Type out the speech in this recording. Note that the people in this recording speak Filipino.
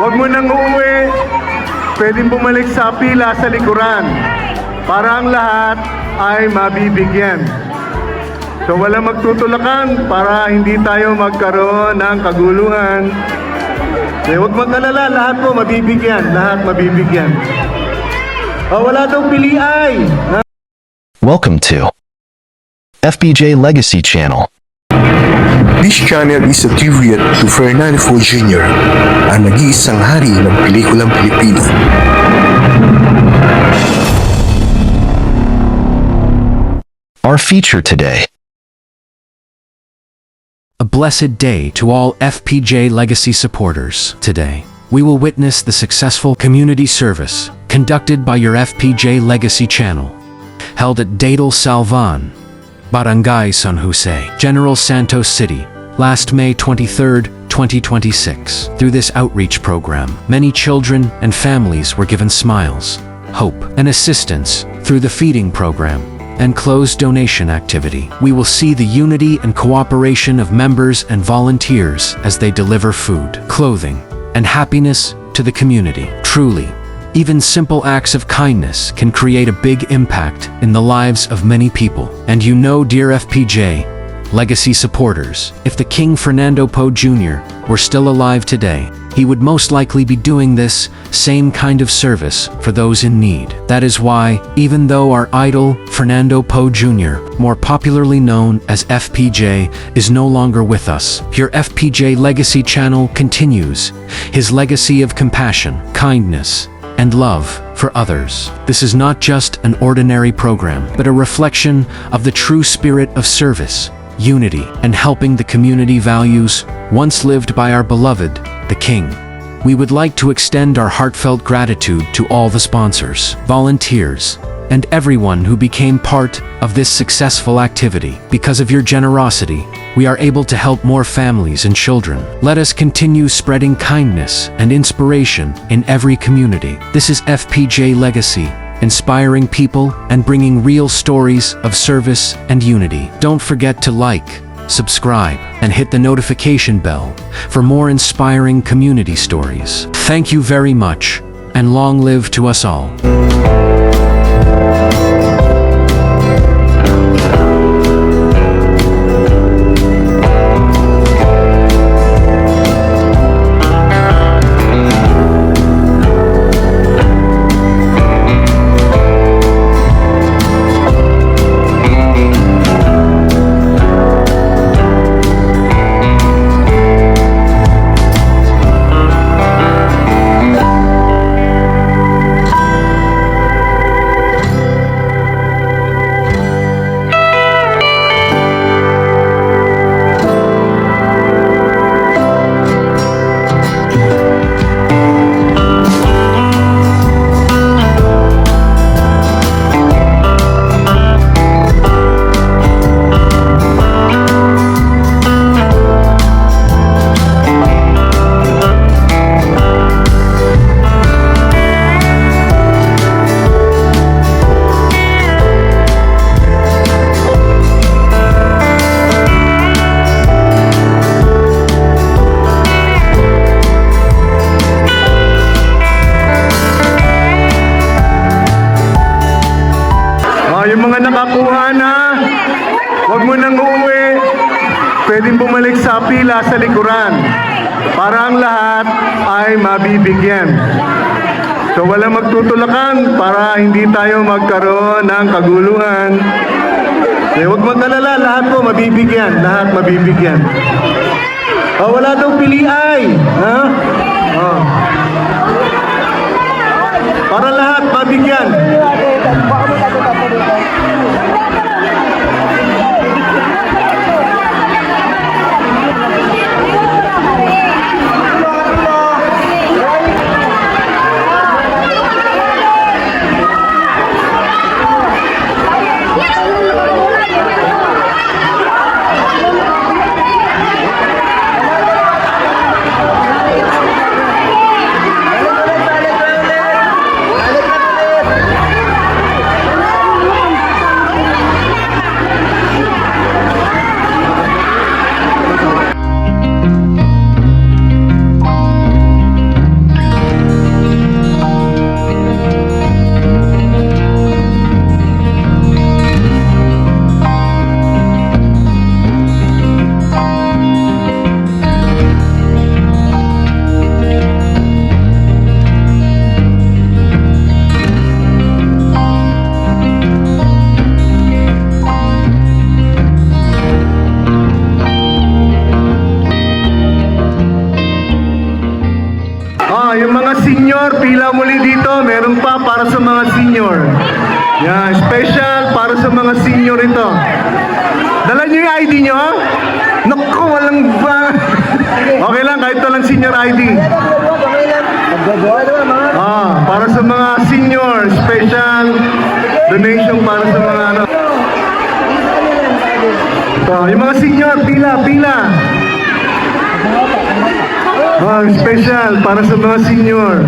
Huwag mo nang uuwi. Pwedeng bumalik sa pila sa likuran para ang lahat ay mabibigyan. So walang magtutulakan para hindi tayo magkaroon ng kaguluhan. Huwag mag-alala, lahat po mabibigyan. Lahat mabibigyan. Wala daw piliay. Welcome to FPJ Legacy Channel. This channel is a tribute to Fernando Poe Jr., ang nag-iisang hari ng pelikulang Pilipino. Our feature today. A blessed day to all FPJ Legacy supporters. Today, we will witness the successful community service conducted by your FPJ Legacy channel, held at Dadal Salvan, Barangay San Jose, General Santos City, last May 23, 2026. Through this outreach program, many children and families were given smiles, hope, and assistance through the feeding program and closed donation activity. We will see the unity and cooperation of members and volunteers as they deliver food, clothing, and happiness to the community. Truly, even simple acts of kindness can create a big impact in the lives of many people. And you know, dear FPJ Legacy supporters, if the King Fernando Poe Jr. were still alive today, he would most likely be doing this same kind of service for those in need. That is why, even though our idol, Fernando Poe Jr., more popularly known as FPJ, is no longer with us, your FPJ Legacy channel continues his legacy of compassion, kindness, and love for others. This is not just an ordinary program, but a reflection of the true spirit of service, unity, and helping the community values once lived by our beloved, the King. We would like to extend our heartfelt gratitude to all the sponsors, volunteers, and everyone who became part of this successful activity. Because of your generosity, we are able to help more families and children. Let us continue spreading kindness and inspiration in every community. This is FPJ Legacy, inspiring people and bringing real stories of service and unity. Don't forget to like, subscribe, and hit the notification bell for more inspiring community stories. Thank you very much, and long live to us all. Yung mga nakakuha na, huwag mo nang uuwi. Pwedeng bumalik sa pila sa likuran para ang lahat ay mabibigyan. So walang magtutulakan para hindi tayo magkaroon ng kaguluhan. Huwag mag-alala, lahat po mabibigyan. Lahat mabibigyan. Wala daw piliay. Para lahat mabigyan. Yung mga senior, pila muli dito. Meron pa para sa mga senior. Yan, special para sa mga senior ito. Dala niyo yung ID nyo? Naku, walang ba? Okay lang, kahit walang senior ID. Para sa mga senior, special donation para sa mga ano. Yung mga senior, pila. Special para sa mga senior.